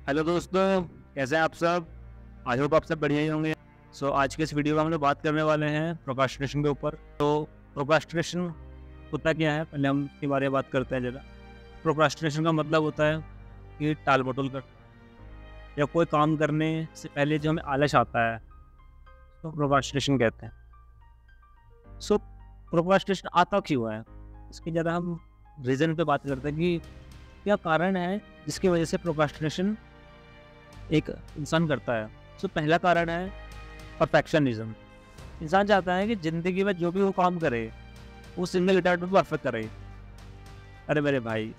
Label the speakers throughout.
Speaker 1: Hello दोस्तों, कैसे हैं आप सब? आई होप आप सब बढ़िया ही होंगे। आज के इस वीडियो में हम लोग बात करने वाले हैं प्रोक्रास्टिनेशन के ऊपर। प्रोक्रास्टिनेशन होता क्या है, पहले हम इसके बारे में बात करते हैं ज़रा। प्रोक्रास्टिनेशन का मतलब होता है कि टाल-मटोल कर या कोई काम करने से पहले जो हमें आलस आता है, तो प्रोक्रास्टिनेशन कहते हैं। सो प्रोक्रास्टिनेशन आता क्यों है? इसकी ज़रा हम रीज़न पे बात करते हैं कि क्या कारण है जिसकी वजह से प्रोक्रास्टिनेशन एक इंसान करता है। पहला कारण है परफेक्शनिज्म। इंसान चाहता है कि ज़िंदगी में जो भी वो काम करे, वो सिंगल अटेम्प्ट में परफेक्ट करे। अरे मेरे भाई,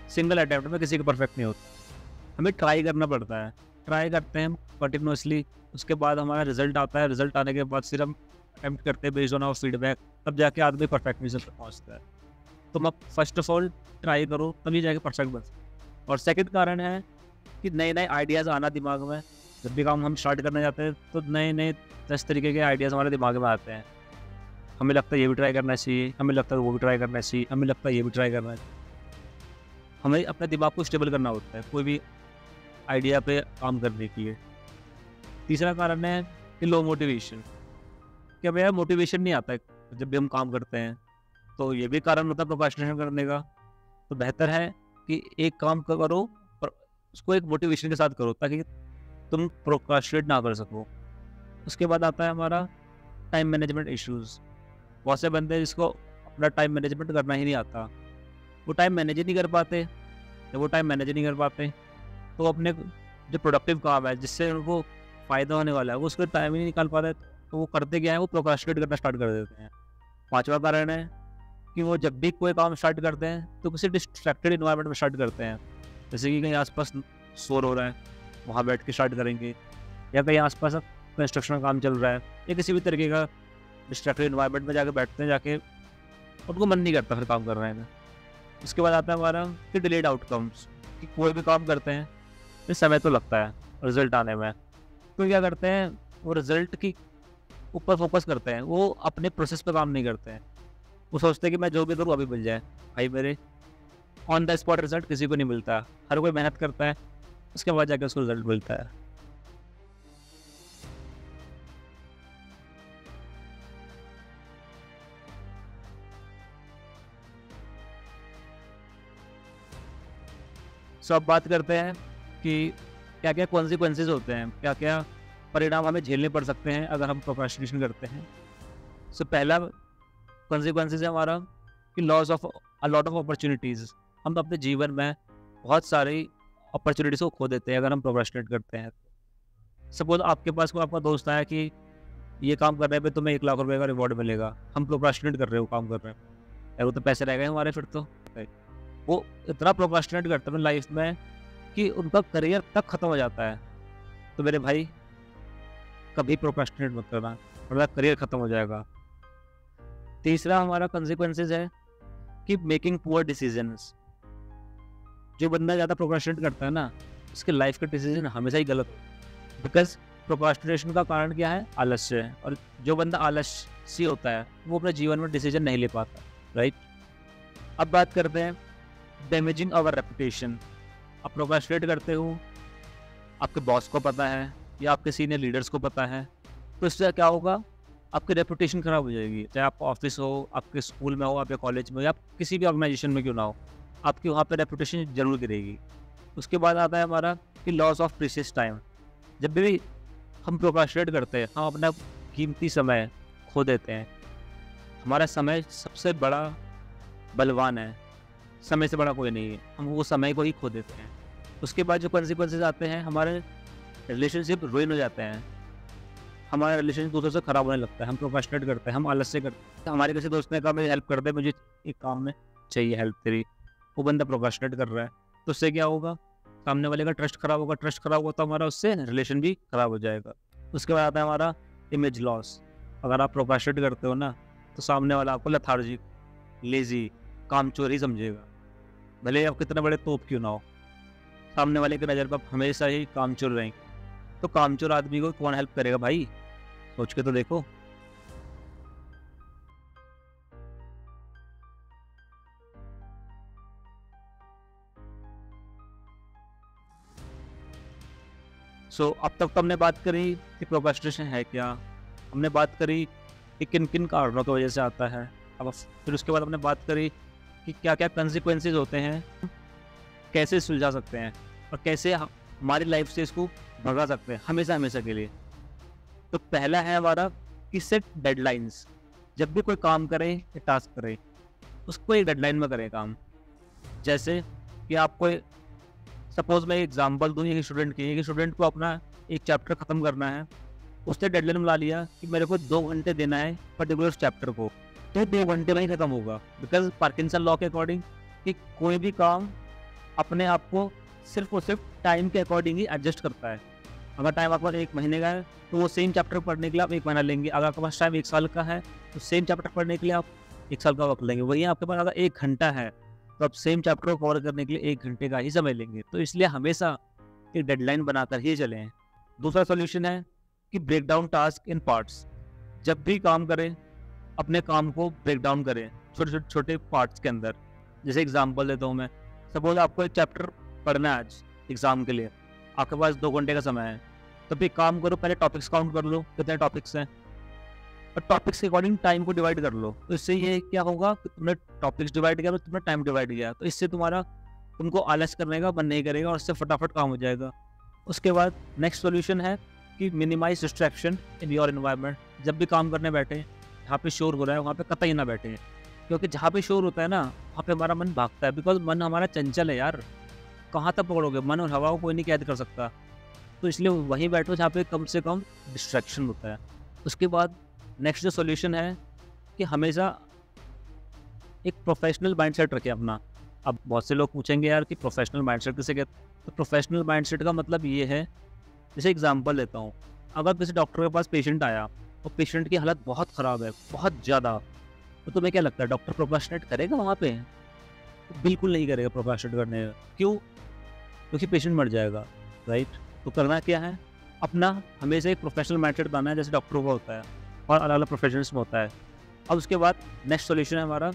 Speaker 1: सिंगल अटेम्प्ट में किसी का परफेक्ट नहीं होता। हमें ट्राई करना पड़ता है। ट्राई करते हैं हम कंटिन्यूअसली, उसके बाद हमारा रिज़ल्ट आता है। रिज़ल्ट आने के बाद फिर हम अटेम्प्ट करते हैं बेस्ड ऑन आवर फीडबैक, तब जाके आदमी परफेक्शनिज़्म तक पहुँचता है। तुम अब फर्स्ट ऑफ ऑल ट्राई करो, तभी जाके परफेक्ट बन सकते हो। और सेकंड कारण है कि नए-नए आइडियाज़ आना दिमाग में। जब भी काम हम स्टार्ट करने जाते हैं, तो नए-नए 10 तरीके के आइडियाज़ हमारे दिमाग में आते हैं। हमें लगता है ये भी ट्राई करना चाहिए, हमें लगता है वो भी ट्राई करना चाहिए, हमें लगता है ये भी ट्राई करना चाहिए। हमें अपने दिमाग को स्टेबल करना होता है, कोई भी आइडिया पे काम करने के लिए। तीसरा कारण है कि लो मोटिवेशन, कि हमें यार मोटिवेशन नहीं आता है जब भी हम काम करते हैं, तो ये भी कारण होता है प्रोक्रास्टिनेशन करने का। तो बेहतर है कि एक काम करो, पर उसको एक मोटिवेशन के साथ करो, ताकि तुम प्रोक्रास्टिनेट ना कर सको। उसके बाद आता है हमारा टाइम मैनेजमेंट इश्यूज़। बहुत से बंदे जिसको अपना टाइम मैनेजमेंट करना ही नहीं आता, वो टाइम मैनेज ही नहीं कर पाते। जब वो टाइम मैनेज नहीं कर पाते, तो अपने जो प्रोडक्टिव काम है, जिससे उनको फ़ायदा होने वाला है, वो उसका टाइम ही नहीं निकाल पाते, तो वो करते क्या है, वो प्रोक्रास्टिनेट करना स्टार्ट कर देते हैं। पाँचवा कारण है कि वो जब भी कोई काम स्टार्ट करते हैं, तो किसी डिस्ट्रैक्टेड एनवायरनमेंट में स्टार्ट करते हैं। जैसे कि कहीं आस-पास शोर हो रहा है, वहाँ बैठ के स्टार्ट करेंगे, या कहीं आस-पास अब कंस्ट्रक्शन का काम चल रहा है, या किसी भी तरीके का डिस्ट्रैक्टेड एनवायरनमेंट में जाके बैठते हैं, जाके उनको मन नहीं करता फिर काम करने में। उसके बाद आता है हमारा कि डिलेड आउटकम्स, कि कोई भी काम करते हैं, फिर समय तो लगता है रिज़ल्ट आने में। तो क्या करते हैं, वो रिज़ल्ट की ऊपर फ़ोकस करते हैं, वो अपने प्रोसेस पे काम नहीं करते हैं। वो सोचते हैं कि मैं जो भी करूँ अभी मिल जाए। भाई मेरे, ऑन द स्पॉट रिज़ल्ट किसी को नहीं मिलता। हर कोई मेहनत करता है, उसके बाद जाके उसको रिज़ल्ट मिलता है। अब बात करते हैं कि क्या-क्या कॉन्सिक्वेंसेज़ होते हैं, क्या-क्या परिणाम हमें झेलने पड़ सकते हैं अगर हम प्रोक्रास्टिनेशन करते हैं। पहला कॉन्सिक्वेंसेज़ है हमारा कि loss of a lot of opportunities. हम अपने जीवन में बहुत सारी अपॉर्च्युनिटीज़ को खो देते हैं अगर हम प्रोक्रास्टिनेट करते हैं। सपोज़ आपके पास कोई आपका दोस्त आया कि ये काम करने पे तुम्हें 1 लाख रुपए का रिवॉर्ड मिलेगा। हम प्रोक्रास्टिनेट कर रहे हो, काम कर रहे हैं। यार वो तो पैसे रह गए हमारे फिर तो। वो इतना प्रोक्रास्टिनेट करते हैं लाइफ में कि उनका करियर तक खत्म हो जाता है। तो मेरे भाई, कभी प्रोक्रास्टिनेट मत करना, वरना करियर खत्म हो जाएगा। तीसरा हमारा कॉन्सिक्वेंसेज़ है कि मेकिंग पुअर डिसीजंस। जो बंदा ज़्यादा प्रोक्रास्टिनेट करता है ना, उसके लाइफ के डिसीजन हमेशा ही गलत होते हैं। बिकॉज़ प्रोक्रास्टिनेशन का कारण क्या है? आलस्य है, और जो बंदा आलसी होता है, वो अपने जीवन में डिसीजन नहीं ले पाता, राइट? अब बात करते हैं डैमेजिंग आवर रेपुटेशन। आप प्रोक्रास्टिनेट करते हो, आपके बॉस को पता है या आपके सीनियर लीडर्स को पता है, तो इससे क्या होगा? आपकी रेपुटेशन खराब हो जाएगी। चाहे आप ऑफिस हो, आपके स्कूल में हो, आपके कॉलेज में हो, या आप किसी भी ऑर्गेनाइजेशन में क्यों ना हो, आपकी वहाँ पे रेपुटेशन ज़रूर गिरेगी। उसके बाद आता है हमारा कि लॉस ऑफ प्रीशियस टाइम। जब भी हम प्रोक्रास्टिनेट करते हैं, हम अपना कीमती समय खो देते हैं। हमारा समय सबसे बड़ा बलवान है, समय से बड़ा कोई नहीं है। हम वो समय को ही खो देते हैं। उसके बाद जो कॉन्सिक्वेंसेज़ आते हैं, हमारे रिलेशनशिप रुइन हो जाते हैं। हमारा रिलेशन दूसरों से खराब होने लगता है। हम प्रोक्रास्टिनेट करते हैं, हम आलस्य करते हैं। हमारे किसी दोस्त ने कहा मेरी हेल्प कर दे, मुझे एक काम में चाहिए हेल्प तेरी। वो बंदा प्रोक्रास्टिनेट कर रहा है, तो उससे क्या होगा? सामने वाले का ट्रस्ट खराब होगा, ट्रस्ट खराब होगा तो हमारा उससे रिलेशन भी खराब हो जाएगा। उसके बाद आता है हमारा इमेज लॉस। अगर आप प्रोक्रास्टिनेट करते हो ना, तो सामने वाला आपको लेथार्जिक, लेज़ी, कामचोर ही समझेगा। भले ही आप कितने बड़े तोप क्यों ना हो, सामने वाले की नज़र में आप हमेशा ही कामचोर रहेंगे। तो कामचोर आदमी को कौन हेल्प करेगा भाई? सोच के तो देखो। सो अब तक तो हमने बात करी कि प्रोक्रेस्टिनेशन है क्या, हमने बात करी कि किन किन कारणों की वजह से आता है। अब फिर उसके बाद हमने बात करी कि क्या क्या कंसिक्वेंसेज होते हैं, कैसे सुलझा सकते हैं और कैसे हमारी लाइफ से इसको भगा सकते हैं हमेशा हमेशा के लिए। तो पहला है हमारा कि सेट डेडलाइंस। जब भी कोई काम करें या टास्क करें, उसको एक डेडलाइन में करें काम। जैसे कि आपको सपोज मैं एग्जांपल दूँ एक स्टूडेंट की, एक स्टूडेंट को अपना एक चैप्टर ख़त्म करना है, उसने डेडलाइन बना लिया कि मेरे को 2 घंटे देना है पर्टिकुलर चैप्टर को, तो 2 घंटे में ही ख़त्म होगा। बिकॉज पार्किंसन लॉ के अकॉर्डिंग कि कोई भी काम अपने आप को सिर्फ और सिर्फ टाइम के अकॉर्डिंग ही एडजस्ट करता है। अगर टाइम आपका 1 महीने का है तो वो सेम चैप्टर पढ़ने के लिए आप 1 महीना लेंगे। अगर आपके पास टाइम 1 साल का है तो सेम चैप्टर पढ़ने के लिए आप 1 साल का वक्त लेंगे। वहीं आपके पास अगर 1 घंटा है तो आप सेम चैप्टर को कवर करने के लिए 1 घंटे का ही समय लेंगे। तो इसलिए हमेशा एक डेडलाइन बनाकर ही चलें। दूसरा सॉल्यूशन है कि break down task in parts. जब भी काम करें अपने काम को ब्रेक डाउन करें छोटे छोटे छोटे पार्ट्स के अंदर। जैसे एग्जांपल देता हूँ मैं, सपोज आपको एक चैप्टर पढ़ना है आज एग्जाम के लिए, आपके पास 2 घंटे का समय है, तो फिर काम करो, पहले टॉपिक्स काउंट कर लो कितने टॉपिक्स हैं और टॉपिक्स के अकॉर्डिंग टाइम को डिवाइड कर लो। तो इससे ये क्या होगा कि तुमने टॉपिक्स डिवाइड किया तो तुमने टाइम डिवाइड किया, तो इससे तुमको आलस करने का मन नहीं करेगा और इससे फटाफट काम हो जाएगा। उसके बाद नेक्स्ट सोल्यूशन है कि minimise distraction in your environment. जब भी काम करने बैठे, जहाँ पे शोर हो रहा है वहाँ पे कतई ना बैठे, क्योंकि जहाँ पे शोर होता है ना वहाँ पे हमारा मन भागता है। बिकॉज मन हमारा चंचल है यार, कहाँ तक पकड़ोगे, मन और हवा को कोई नहीं कैद कर सकता। तो इसलिए वहीं बैठो जहाँ पे कम से कम डिस्ट्रैक्शन होता है। उसके बाद नेक्स्ट जो सोल्यूशन है कि हमेशा एक प्रोफेशनल माइंडसेट रखें अपना। अब बहुत से लोग पूछेंगे यार कि प्रोफेशनल माइंडसेट किसे कहते हैं। तो प्रोफेशनल माइंडसेट का मतलब ये है, जैसे एग्जांपल लेता हूँ, अगर किसी डॉक्टर के पास पेशेंट आया और पेशेंट की हालत बहुत ख़राब है, बहुत ज़्यादा, तो तुम्हें क्या लगता है डॉक्टर प्रोक्रास्टिनेट करेगा वहाँ पे? तो बिल्कुल नहीं करेगा प्रोक्रास्टिनेट करने का। क्यों? क्योंकि पेशेंट मर जाएगा, राइट? तो करना क्या है, अपना हमेशा एक प्रोफेशनल माइंडसेट बनाना है, जैसे डॉक्टरों का होता है और अलग अलग प्रोफेशनल्स में होता है। अब उसके बाद नेक्स्ट सोल्यूशन है हमारा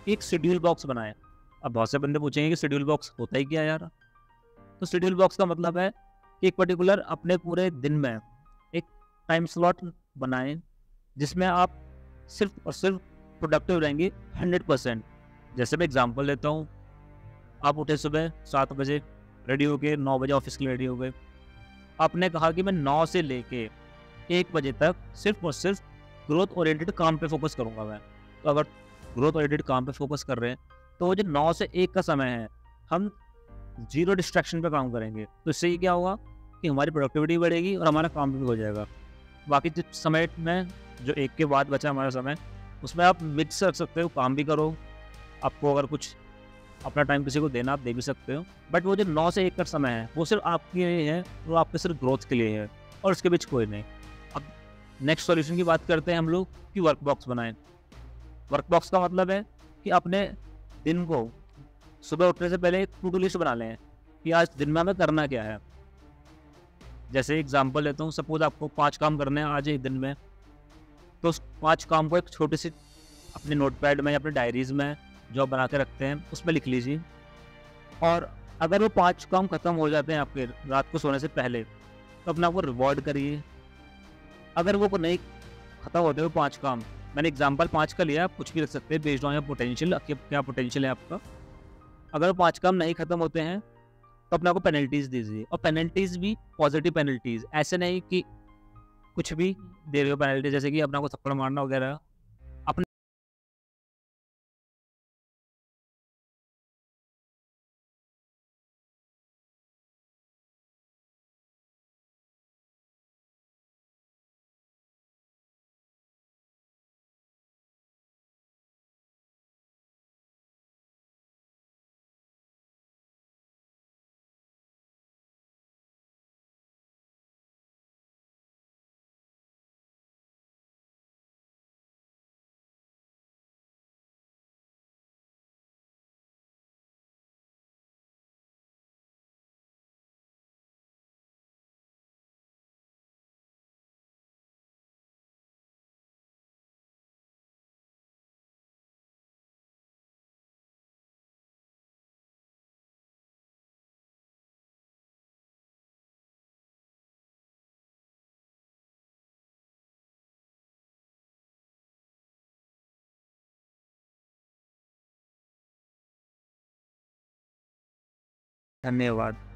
Speaker 1: कि एक शेड्यूल बॉक्स बनाएं। अब बहुत से बंदे पूछेंगे कि शेड्यूल बॉक्स होता ही क्या यार? तो शेड्यूल बॉक्स का मतलब है कि एक पर्टिकुलर अपने पूरे दिन में एक टाइम स्लॉट बनाएं जिसमें आप सिर्फ और सिर्फ प्रोडक्टिव रहेंगे 100%। जैसे मैं एग्जांपल लेता हूँ, आप उठे सुबह 7 बजे, रेडी हो गए, 9 बजे ऑफिस के लिए रेडी हो गए। आपने कहा कि मैं 9 से लेके 1 बजे तक सिर्फ और सिर्फ ग्रोथ ओरिएंटेड काम पे फोकस करूँगा मैं। तो अगर ग्रोथ ओरिएंटेड काम पे फोकस कर रहे हैं तो वो जो 9 से 1 का समय है, हम जीरो डिस्ट्रैक्शन पे काम करेंगे। तो इससे ये क्या होगा कि हमारी प्रोडक्टिविटी बढ़ेगी और हमारा काम भी हो जाएगा। बाकी जिस समय में जो 1 के बाद बचा हमारा समय, उसमें आप मिक्स रख सकते हो, काम भी करो, आपको अगर कुछ अपना टाइम किसी को देना आप दे भी सकते हो। बट वो जो 9 से 1 का समय है वो सिर्फ आपके लिए है, वो आपके सिर्फ ग्रोथ के लिए है और उसके बीच कोई नहीं। अब नेक्स्ट सॉल्यूशन की बात करते हैं हम लोग कि वर्क बॉक्स बनाएं। वर्क बॉक्स का मतलब है कि अपने दिन को सुबह उठने से पहले एक टू डू लिस्ट बना लें कि आज दिन में हमें करना क्या है। जैसे एग्जांपल लेता हूँ, सपोज आपको 5 काम करने हैं आज एक दिन में, तो उस 5 काम को एक छोटी सी अपने नोटपैड में या अपने डायरीज में जो आप बना के रखते हैं उसमें लिख लीजिए। और अगर वो 5 काम खत्म हो जाते हैं आपके रात को सोने से पहले, तो अपने आप को रिवॉर्ड करिए। अगर वो नहीं खत्म होते वो 5 काम, मैंने एग्जांपल 5 का लिया, आप कुछ भी रख सकते हैं बेस्ड ऑन योर पोटेंशियल, क्या पोटेंशियल है आपका। अगर वो 5 काम नहीं खत्म होते हैं तो अपने आपको पेनल्टीज दीजिए, और पेनल्टीज भी पॉजिटिव पेनल्टीज, ऐसे नहीं कि कुछ भी दे रहे हो पेनल्टी, जैसे कि अपने आपको थप्पड़ मारना वगैरह। अपने धन्यवाद।